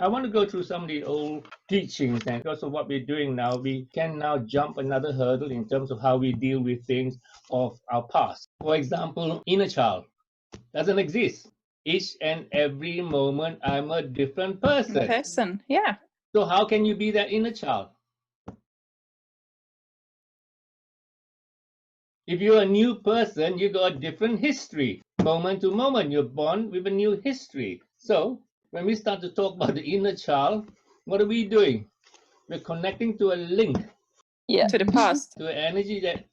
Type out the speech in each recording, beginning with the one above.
I want to go through some of the old teachings, and because of what we're doing now, we can now jump another hurdle in terms of how we deal with things of our past. For example, inner child doesn't exist. Each and every moment, I'm a different person. Yeah. So how can you be that inner child? If you're a new person, you got a different history. Moment to moment, you're born with a new history. So when we start to talk about the inner child, what are we doing? We're connecting to a link. Yeah. To the past. To an energy that,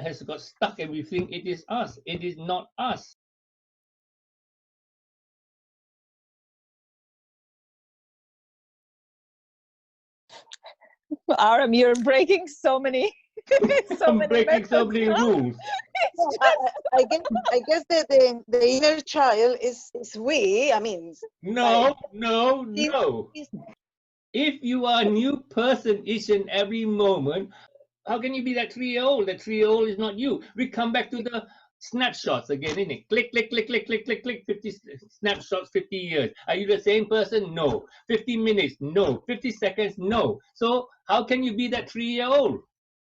has got stuck, and we think it is us. It is not us. Arram, you're breaking so many I'm breaking so many rules. I guess that the inner child is we. I mean, No. If you are a new person each and every moment, how can you be that 3-year-old? That 3-year-old is not you. We come back to the snapshots again, isn't it? Click, click, click, click, click, click, click. 50 snapshots, 50 years. Are you the same person? No. 50 minutes? No. 50 seconds? No. So how can you be that 3-year-old?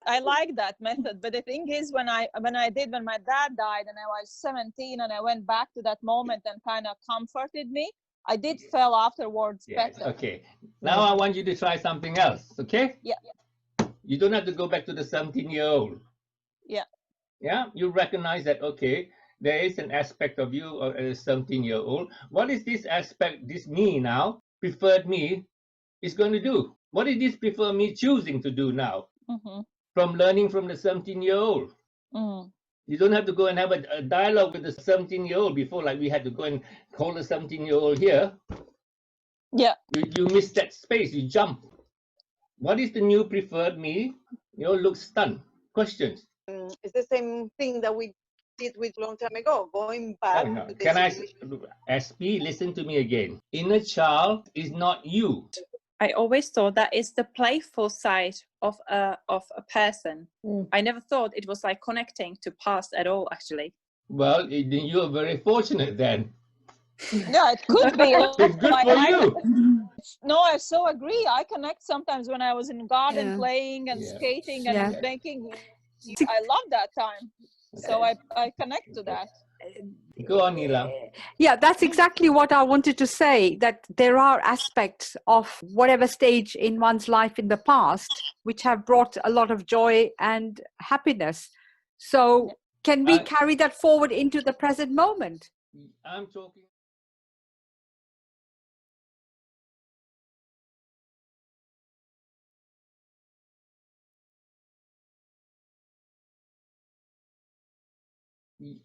I like that method, but the thing is, when my dad died and I was 17, and I went back to that moment and kind of comforted me, I did feel afterwards better. Okay. Now I want you to try something else. Okay? Yeah. You don't have to go back to the 17-year-old. Yeah. Yeah. You recognize that, okay, there is an aspect of you as a 17-year-old. What is this aspect, this me now, preferred me, is going to do? What is this preferred me choosing to do now? From learning from the 17-year-old. You don't have to go and have a dialogue with the 17-year-old before, like we had to go and call the 17-year-old here. Yeah. You miss that space, you jump. What is the new preferred me? You look stunned. Questions? It's the same thing that we did with long time ago, going back. No. Can I, SP, listen to me again. Inner child is not you. I always thought that is the playful side of a person. I never thought it was like connecting to past at all, actually. Well, you're very fortunate then. Yeah, it could be. It's good for you. No, I so agree. I connect sometimes when I was in the garden playing and skating and making. I love that time. So I connect to that. Go on, Neela. Yeah, that's exactly what I wanted to say, that there are aspects of whatever stage in one's life in the past which have brought a lot of joy and happiness. So can we carry that forward into the present moment? I'm talking.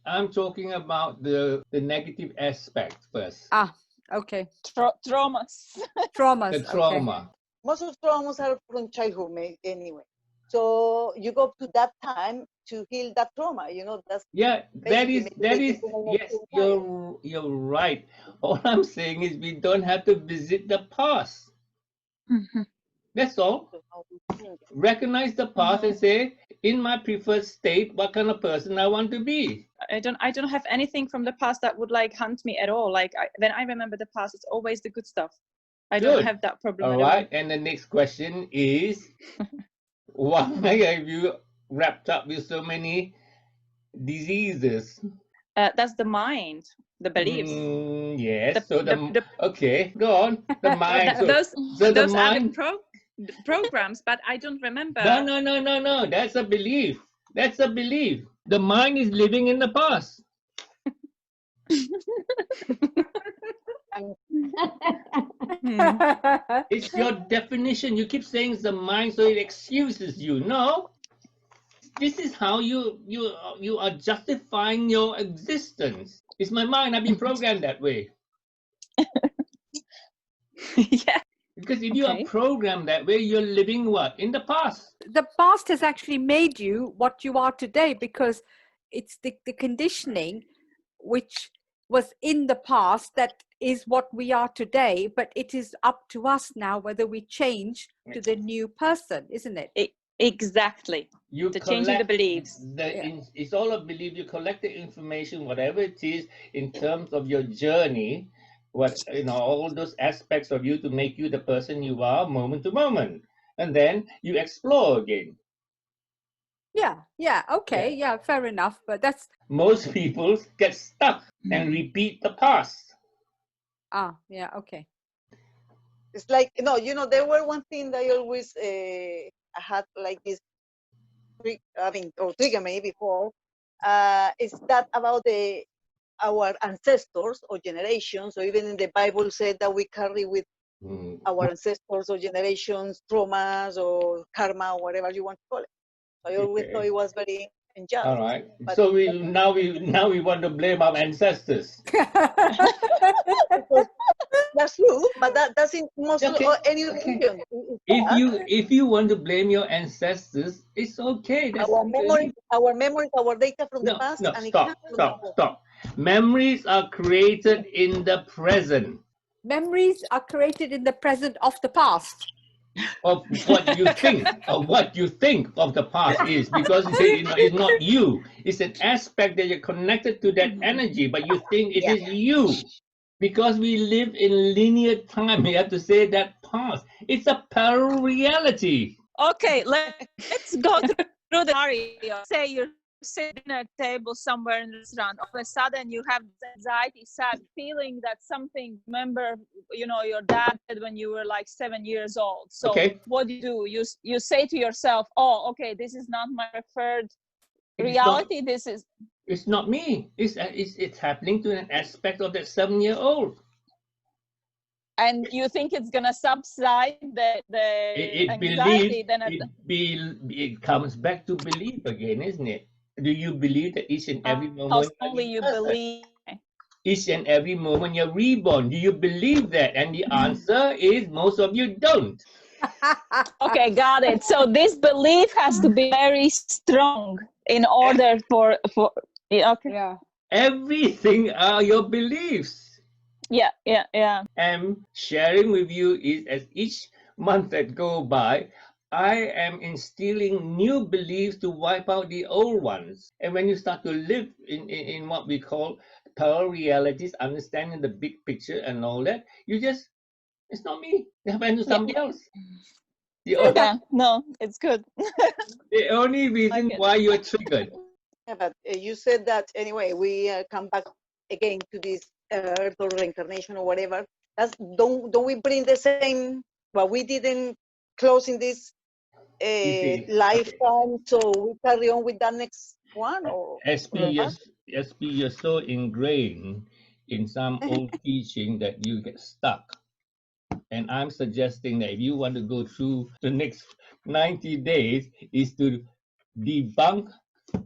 I'm talking about the negative aspect first. Okay. Traumas. Traumas. The trauma. Okay. Most of traumas are from childhood anyway. So you go to that time to heal that trauma. That's that is yes, you're right. All I'm saying is we don't have to visit the past. That's all. Recognize the past and say, in my preferred state, what kind of person I want to be. I don't have anything from the past that would like hunt me at all. Like when I remember the past, it's always the good stuff. I don't have that problem. All right. And the next question is, why have you wrapped up with so many diseases? That's the mind, the beliefs. Yes. Okay, go on. The mind. Those are the programs, but I don't remember. No. That's a belief. That's a belief. The mind is living in the past. It's your definition. You keep saying it's the mind, so it excuses you. No. This is how you are justifying your existence. It's my mind. I've been programmed that way. Yeah. Because if you are programmed that way, you're living what? In the past. The past has actually made you what you are today, because it's the conditioning which was in the past that is what we are today. But it is up to us now whether we change to the new person, isn't it? Exactly. Changing the beliefs. It's all a belief. You collect the information, whatever it is, in terms of your journey. what, all those aspects of you to make you the person you are moment to moment, and then you explore again. Yeah, okay, yeah, fair enough. But that's Most people get stuck and repeat the past. yeah, okay. It's like, there were one thing that I always had like this, or trigger me before, is that about our ancestors or generations, or even in the Bible said that we carry with our ancestors or generations traumas or karma or whatever you want to call it. So I always thought it was very unjust. All right. But So now we want to blame our ancestors. that's true, but that's in most any religion. If you want to blame your ancestors, it's okay. That's Our memories, our data from the past. No, and stop. Memories are created in the present. Memories are created in the present of the past. Of what you think, of the past is, because it's not you. It's an aspect that you're connected to that energy, but you think it is you. Because we live in linear time, we have to say that past. It's a parallel reality. Okay, let's go through the scenario. Say you're sitting at a table somewhere in the restaurant. All of a sudden, you have this anxiety, sad feeling that something. Remember, your dad said when you were like 7 years old. So what do? You say to yourself, "Oh, okay, this is not my preferred reality. It's not me. It's happening to an aspect of that 7-year-old. And you think it's gonna subside the anxiety? It comes back to belief again, isn't it? Do you believe that each and every moment? Only you believe. Each and every moment you're reborn. Do you believe that? And the answer is most of you don't. Okay, got it. So this belief has to be very strong in order for okay. Yeah. Everything are your beliefs. Yeah. I'm sharing with you is as each month that go by, I am instilling new beliefs to wipe out the old ones. And when you start to live in what we call parallel realities, understanding the big picture and all that, it's not me. It happened to somebody else. No, it's good. The only reason why you're triggered. Yeah, but you said that anyway. We come back again to this earth or reincarnation or whatever. Don't we bring the same? Well, we didn't close in this lifetime, so we carry on with that next one. Or SP, you're so ingrained in some old teaching that you get stuck. And I'm suggesting that if you want to go through the next 90 days, is to debunk,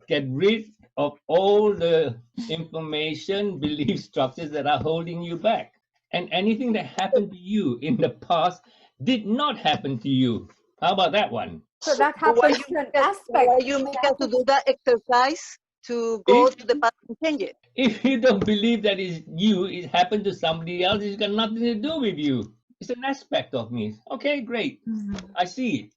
get rid of all the information, belief structures that are holding you back. And anything that happened to you in the past did not happen to you. How about that one? So that happens to an aspect. Why you make us to do that exercise to go to the past and change it? If you don't believe that it's you, it happened to somebody else, it's got nothing to do with you. It's an aspect of me. Okay, great. I see it.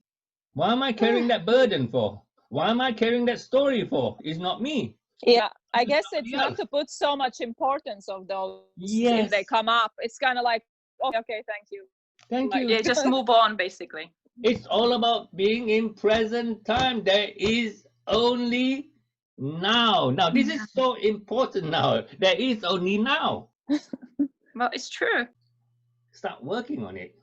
Why am I carrying that burden for? Why am I carrying that story for? It's not me. Yeah, I guess it's not to put so much importance of those if they come up. It's kind of like, okay, thank you. Thank you. Yeah, just move on, basically. It's all about being in present time. There is only now. Now, this is so important now. There is only now. Well, it's true. Start working on it.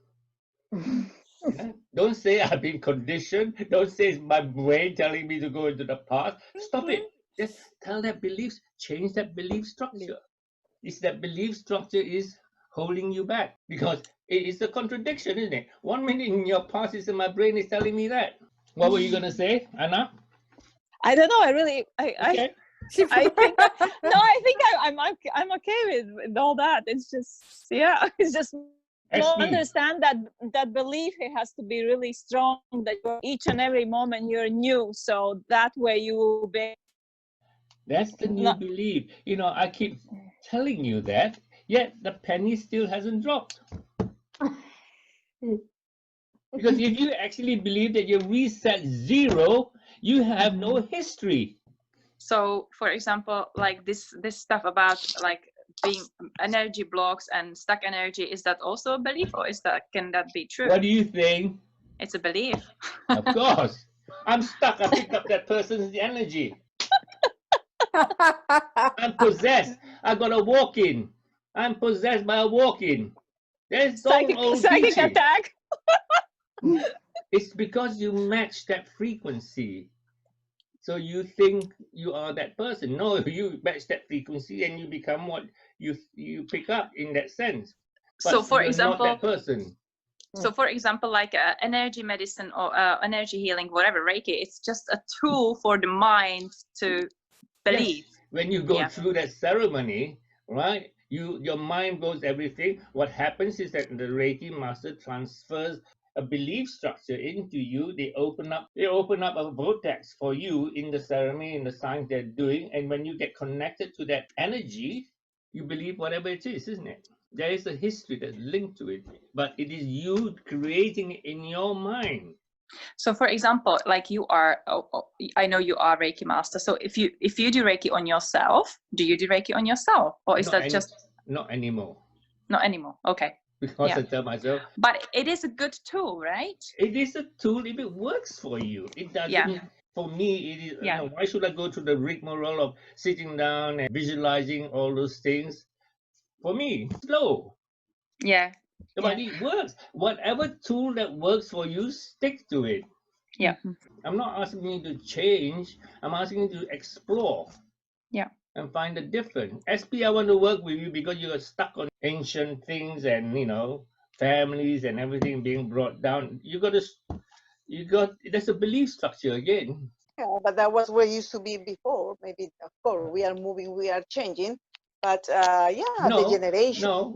Don't say I've been conditioned. Don't say it's my brain telling me to go into the past. Stop it. Just tell that beliefs, change that belief structure. It's that belief structure is holding you back, because it is a contradiction, isn't it? 1 minute in your past is in my brain is telling me that. What were you gonna say, Anna? I don't know. I think I'm okay with all that. It's just it's just understand that belief, it has to be really strong, that each and every moment you're new, so that way you will be. That's the new belief. I keep telling you that, yet the penny still hasn't dropped. Because if you actually believe that you reset zero, you have no history. So, for example, like this stuff about like being energy blocks and stuck energy, is that also a belief, or can that be true? What do you think? It's a belief. Of course. I'm stuck. I picked up that person's energy. I'm possessed. I got a walk-in. I'm possessed by a walk-in. There's Psychic, old psychic teaching. attack. It's because you match that frequency. So you think you are that person. No, you match that frequency and you become what you pick up in that sense. But So for you're example, not that person. so for example, like energy medicine or energy healing, whatever, Reiki, it's just a tool for the mind to believe. Yes. When you go Yeah. through that ceremony, right? Your mind goes everything. What happens is that the Reiki Master transfers a belief structure into you. They open up a vortex for you in the ceremony, in the signs they're doing. And when you get connected to that energy, you believe whatever it is, isn't it? There is a history that's linked to it, but it is you creating it in your mind. So for example, like you are, I know you are Reiki Master. So if you do Reiki on yourself, do you do Reiki on yourself, or is that just not anymore? Not anymore. Okay. Because Yeah. I tell myself, but it is a good tool, right? it is a tool if it works for you. It doesn't. Yeah. For me, it is. Yeah. No, why should I go through the rigmarole of sitting down and visualizing all those things? For me, slow. Yeah. But it works. Whatever tool that works for you, stick to it. Yeah. I'm not asking you to change. I'm asking you to explore. Yeah. And find the difference. SP, I want to work with you because you are stuck on ancient things and families and everything being brought down. There's a belief structure again. Yeah, but that was where it used to be before. Maybe, of course, we are moving, we are changing. But the generation. No,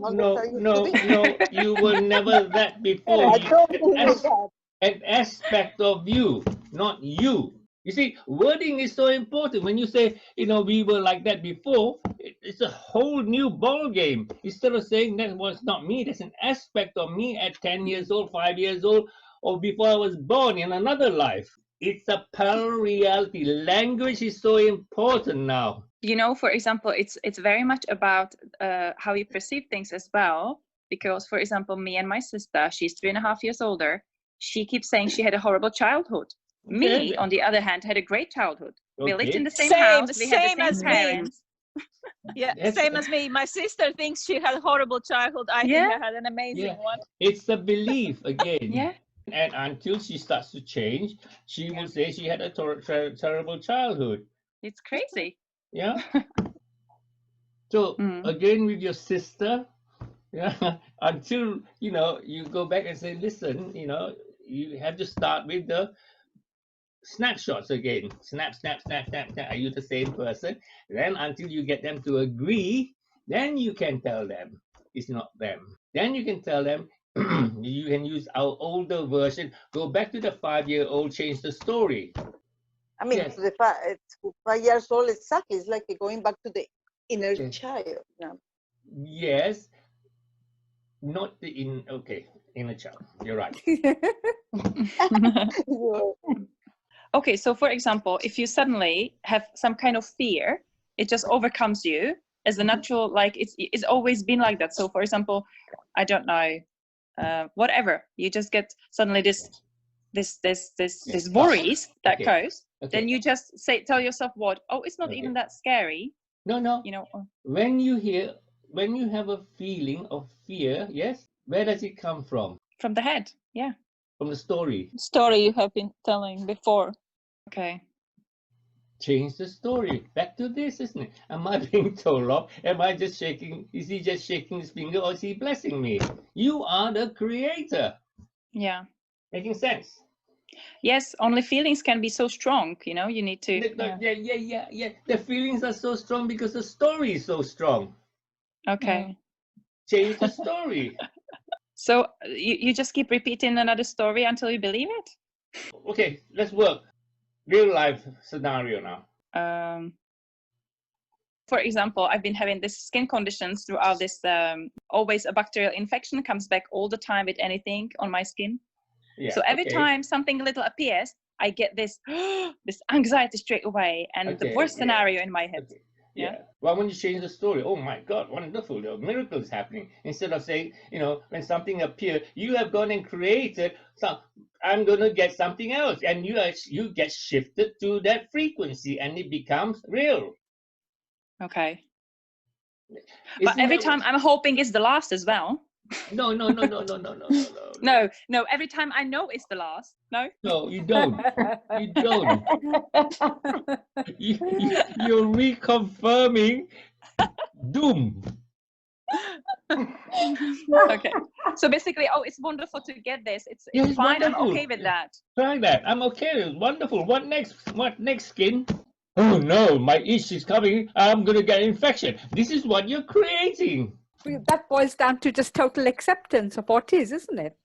you were never that before. I don't believe that. An aspect of you, not you. You see, wording is so important. When you say, we were like that before, it's a whole new ball game. Instead of saying that was not me, that's an aspect of me at 10 years old, 5 years old, or before I was born in another life. It's a parallel reality. Language is so important now. For example, it's very much about how you perceive things as well. Because, for example, me and my sister, she's 3.5 years older. She keeps saying she had a horrible childhood. Me, on the other hand, had a great childhood. We lived in the same house. We had the same parents. Yeah, same as me. My sister thinks she had a horrible childhood. I think I had an amazing one. It's a belief again. Yeah. And until she starts to change, she will say she had a terrible childhood. It's crazy. Yeah. So again with your sister, until you go back and say, listen, you have to start with the snapshots again. Snap. Are you the same person? Then until you get them to agree, then you can tell them it's not them. Then you can tell them you can use our older version. Go back to the 5-year-old, change the story. I mean, Yes. the 5 years old, exactly. It's like going back to the inner child. Yes. Not the inner child. You're right. Okay, so for example, if you suddenly have some kind of fear, it just overcomes you as a natural, like it's always been like that. So for example, I don't know, whatever, you just get suddenly this worries that goes. Then you just tell yourself what? Oh, it's not even that scary. No. When you have a feeling of fear, yes, where does it come from? From the head, yeah. From the story. Story you have been telling before. Okay. Change the story. Back to this, isn't it? Am I being told off? Am I just shaking? Is he just shaking his finger or is he blessing me? You are the creator. Yeah. Making sense? Yes, only feelings can be so strong, you need to... Yeah. The feelings are so strong because the story is so strong. Okay. Change the story. So you just keep repeating another story until you believe it? Okay, let's work. Real life scenario now. For example, I've been having this skin conditions throughout this, always a bacterial infection comes back all the time with anything on my skin. Yeah, so every time something little appears, I get this this anxiety straight away and the worst scenario in my head. Yeah. Why wouldn't you change the story? Oh my God, wonderful! The miracle is happening. Instead of saying, when something appears, you have gone and created some. I'm going to get something else, and you get shifted to that frequency, and it becomes real. Okay. Isn't But every that time I'm hoping it's the last as well. No. No, every time I know it's the last. No? No, you don't. You don't. You're reconfirming doom. Okay. So basically, it's wonderful to get this. It's It's fine. wonderful. I'm okay with that. Try that. I'm okay. Wonderful. What next? What next, skin? Oh no, my itch is coming. I'm gonna get infection. This is what you're creating. That boils down to just total acceptance of what is, isn't it?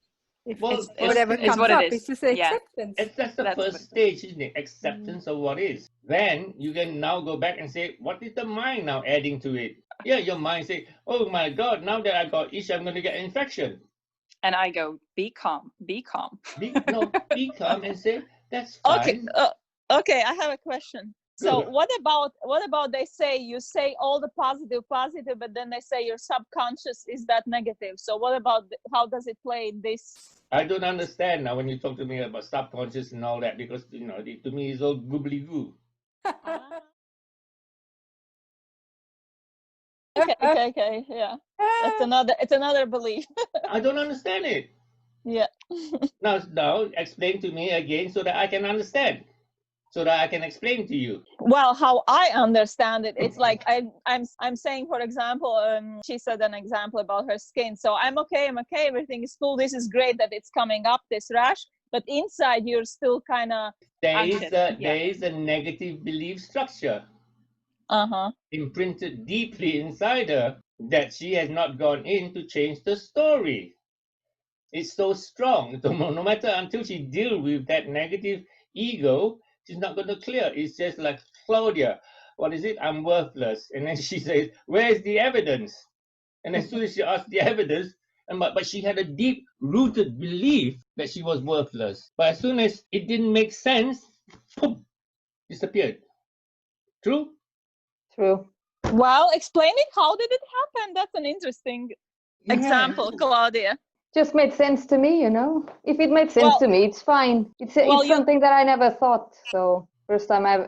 If whatever it's comes what it up, is. it's just the Yeah. acceptance. That's the first stage, isn't it? Acceptance of what is. Then you can now go back and say, what is the mind now adding to it? Yeah, your mind say, oh my God, now that I got itch, I'm going to get an infection. And I go, be calm, be calm. Be calm and say, that's fine. Okay, I have a question. So what about they say you say all the positive, but then they say your subconscious is that negative. So what about how does it play in this? I don't understand now when you talk to me about subconscious and all that, because to me it's all goobly goo. Okay, yeah. It's another belief. I don't understand it. Yeah. Now explain to me again so that I can understand. So that I can explain to you. Well, how I understand it, it's like I'm saying, for example, she said an example about her skin. So I'm okay, everything is cool. This is great that it's coming up, this rash, but inside you're still kind of. There is a negative belief structure imprinted deeply inside her that she has not gone in to change the story. It's so strong. No matter until she deals with that negative ego, she's not going to clear. It's just like, Claudia, what is it? I'm worthless. And then she says, where's the evidence? And as soon as she asks the evidence, but she had a deep-rooted belief that she was worthless. But as soon as it didn't make sense, boom, disappeared. True? True. Well, explain it. How did it happen? That's an interesting example, Claudia. Just made sense to me, If it made sense to me, it's fine. It's something that I never thought. So first time I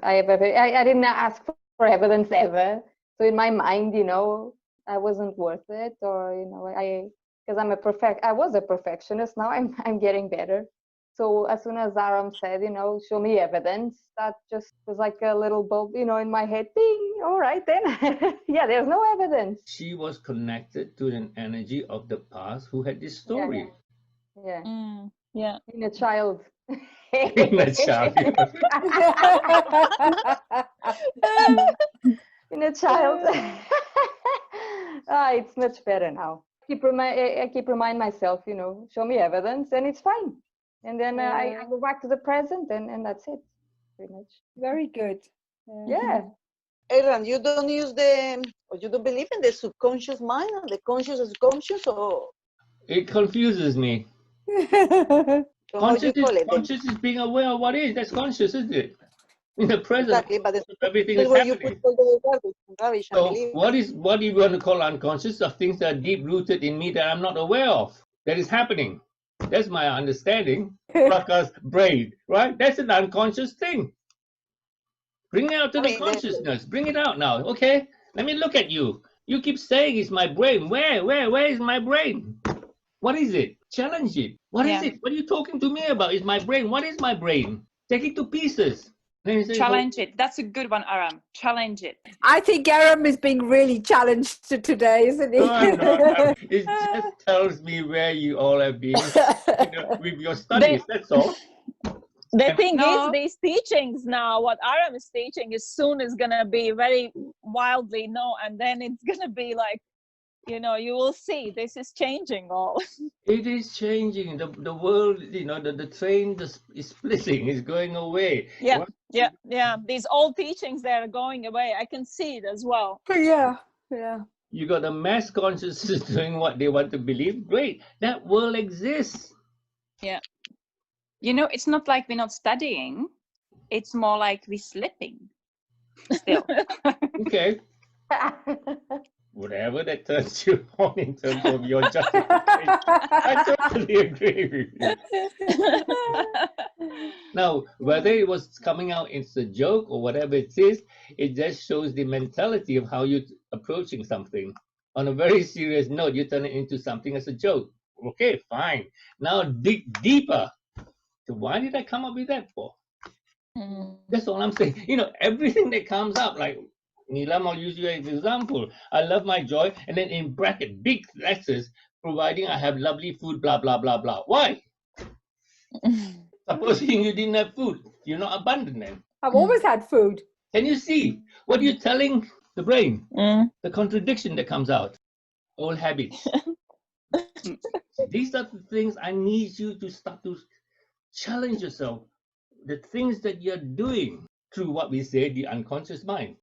didn't ask for evidence ever. So in my mind, I wasn't worth it, or because I was a perfectionist. Now I'm getting better. So as soon as Arram said, show me evidence, that just was like a little bulb, in my head. Ding. All right then. Yeah, there's no evidence. She was connected to an energy of the past who had this story. Yeah. Yeah. Inner child. Inner child. Inner child. It's much better now. I keep remind myself, show me evidence, and it's fine. And then I go back to the present, and that's it, pretty much. Very good. Yeah. Arram, you don't use or you don't believe in the subconscious mind and the conscious and subconscious, or? It confuses me. So how do you call it? Conscious is being aware of what is. That's conscious, isn't it? In the present, exactly, but everything is where happening. you put all the garbage So and what do you want to call unconscious? Of things that are deep rooted in me that I'm not aware of, that is happening. That's my understanding. Praka's brain, right? That's an unconscious thing. Bring it out to the consciousness. Bring it out now. Okay, let me look at you. You keep saying it's my brain. Where is my brain? What is it? Challenge it. What is it? What are you talking to me about? It's my brain. What is my brain? Take it to pieces. Challenge it. That's a good one, Arram. Challenge it. I think Arram is being really challenged today, isn't he? No. It just tells me where you all have been with your studies. That's all. The thing is, these teachings now, what Arram is teaching is soon is going to be very wildly known, and then it's going to be like, you will see this is changing all. It is changing. The world, the train is splitting, is going away. Yeah. These old teachings, they're going away. I can see it as well. Yeah. You got the mass consciousness doing what they want to believe. Great. That world exists. Yeah. It's not like we're not studying. It's more like we're slipping still. Okay. Whatever that turns you on in terms of your justification, I totally agree with you. Now, whether it was coming out as a joke or whatever it is, it just shows the mentality of how you're approaching something. On a very serious note, you turn it into something as a joke. Okay, fine. Now dig deeper. So why did I come up with that for? That's all I'm saying. You know, everything that comes up, like Neelam, I'll use you as an example. I love my joy, and then in bracket, big letters, providing I have lovely food, blah, blah, blah, blah. Why? Supposing you didn't have food, you're not abundant then. I've always had food. Can you see what you're telling the brain? The contradiction that comes out. Old habits. These are the things I need you to start to challenge yourself. The things that you're doing through what we say, the unconscious mind,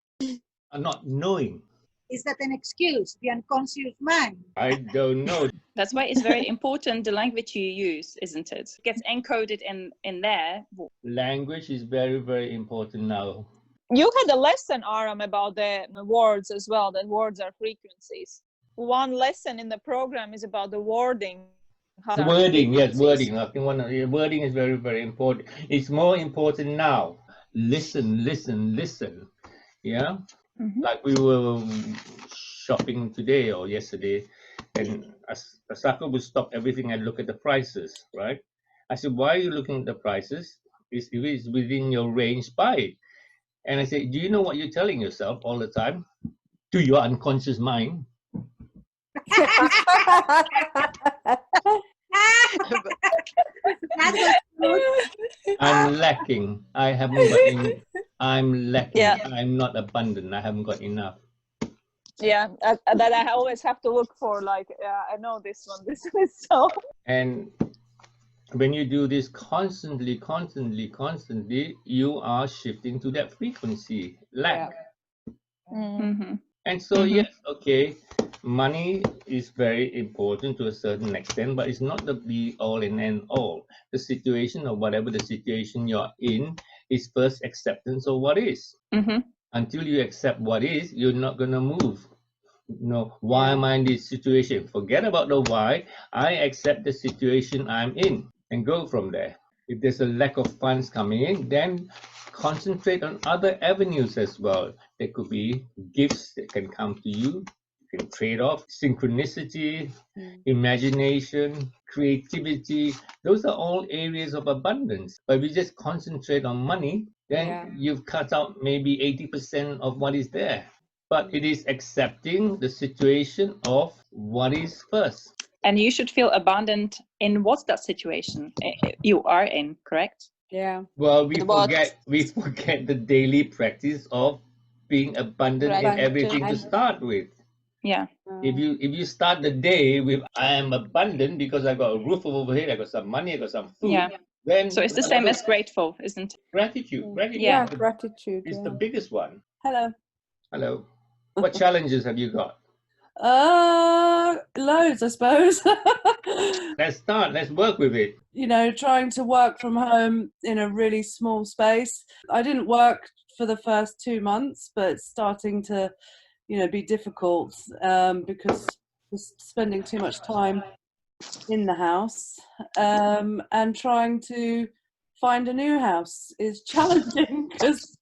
are not knowing. Is that an excuse, the unconscious mind? I don't know. That's why it's very important the language you use, isn't it? It gets encoded in there. Language is very, very important now. You had a lesson, Arram, about the words as well, that words are frequencies. One lesson in the program is about the wording. The wording, yes, wording. I think wording is very, very important. It's more important now. Listen, listen, listen. Yeah? Like we were shopping today or yesterday, and Asako would stop everything and look at the prices, right? I said, why are you looking at the prices? If it's within your range, buy it. And I said, do you know what you're telling yourself all the time? To your unconscious mind. I'm lacking. I haven't got any. I'm lacking. Yeah. I'm not abundant. I haven't got enough. Yeah, that I always have to look for. Like, I know this one. This is so. And when you do this constantly, you are shifting to that frequency, lack. And so, yes, okay, money is very important to a certain extent, but it's not the be all and end all. The situation or whatever the situation you're in is first acceptance of what is. Until you accept what is, you're not going to move. No, why am I in this situation? Forget about the why. I accept the situation I'm in and go from there. If there's a lack of funds coming in, then concentrate on other avenues as well. There could be gifts that can come to you. You can trade off synchronicity, imagination, creativity. Those are all areas of abundance. But if you just concentrate on money, then you've cut out maybe 80% of what is there. But it is accepting the situation of what is first. And you should feel abundant in what's that situation you are in, correct? Yeah. Well, we forget the daily practice of being abundant in everything to start with. Yeah. If you start the day with I am abundant because I got a roof over my head, I got some money, I got some food. Yeah. Then so it's the same as grateful, isn't it? Gratitude. Yeah. Gratitude is the biggest one. Hello. Hello. What challenges have you got? Loads, I suppose. Let's start. Let's work with it. You know, trying to work from home in a really small space. I didn't work for the first 2 months, but it's starting to, you know, be difficult because we're spending too much time in the house, and trying to find a new house is challenging because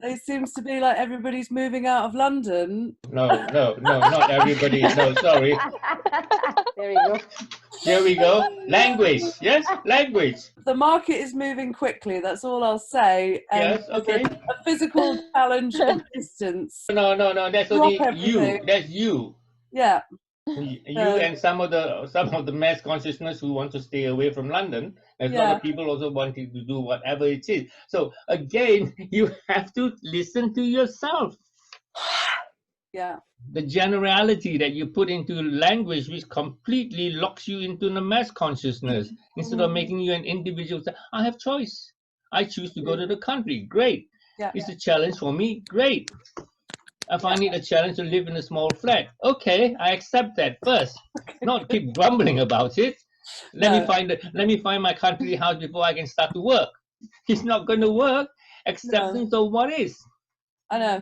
it seems to be like everybody's moving out of London. No, not everybody. No, sorry. There you go. Here we go. Language. Yes, language. The market is moving quickly, that's all I'll say. And Yes, okay. a physical challenge of distance. No, that's only you. everything. That's you. Yeah. You and some of the mass consciousness who want to stay away from London. There's a lot of people also wanting to do whatever it is. So again, you have to listen to yourself. Yeah. The generality that you put into language, which completely locks you into the mass consciousness, instead of making you an individual. I have choice. I choose to go to the country. Great. Yeah. It's a challenge for me. Great. I find it a challenge to live in a small flat. Okay, I accept that first. Not keep grumbling about it. Let me find my country house before I can start to work. It's not going to work. Acceptance of what is. I know.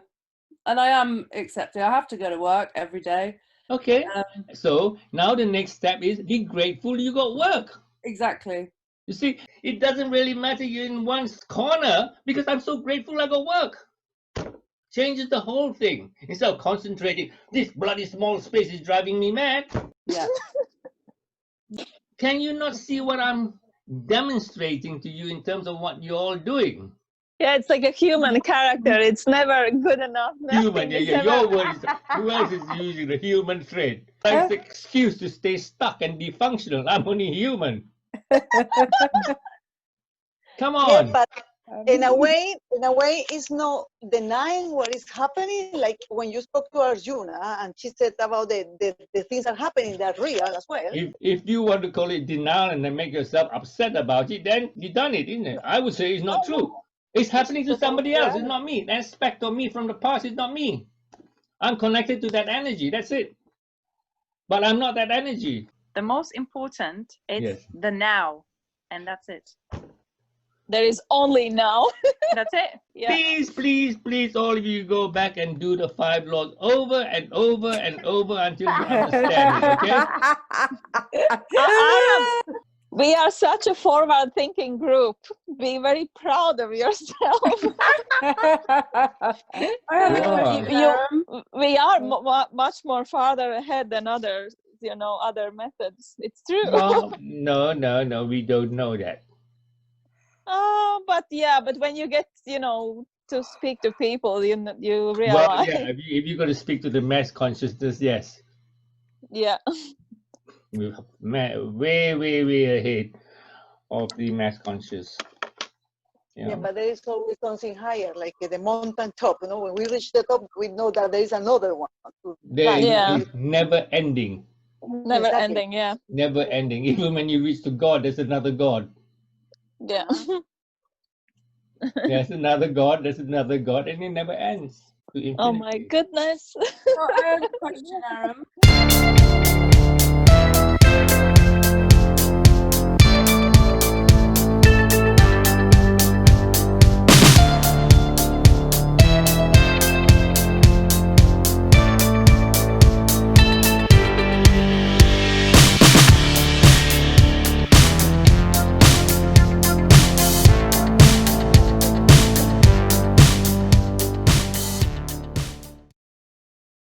and I am accepting. I have to go to work every day. Okay. So now the next step is be grateful you got work. Exactly. You see, it doesn't really matter you're in one corner because I'm so grateful I got work. Changes the whole thing. Instead of concentrating, this bloody small space is driving me mad. Yeah. Can you not see what I'm demonstrating to you in terms of what you're all doing? Yeah, it's like a human character. It's never good enough. Human, yeah. Your word is, who else is using the human trait? It's an excuse to stay stuck and be functional. I'm only human. Come on. Yeah, but in a way, it's not denying what is happening. Like when you spoke to Arjuna and she said about the things that are happening that are real as well. If you want to call it denial and then make yourself upset about it, then you've done it, isn't it? I would say it's not true. It's happening to somebody else. It's not me. An aspect of me from the past is not me. I'm connected to that energy. That's it. But I'm not that energy. The most important is the now, and that's it. There is only now. That's it. Yeah. Please, please, please, all of you go back and do the 5 laws over and over and over until you understand it, okay? We are such a forward-thinking group. Be very proud of yourself. We are much more farther ahead than others, other methods. It's true. No, we don't know that. But when you get, to speak to people, you realize. Well, yeah, if you're going to speak to the mass consciousness, yes. Yeah. We're way ahead of the mass conscious. Yeah, but there is always something higher, like the mountain top. When we reach the top, we know that there is another one. There is never ending. Never ending, yeah. Never ending. Even when you reach to God, there's another God. Yeah. There's another God, and it never ends. Oh my goodness. I have a question, Arram.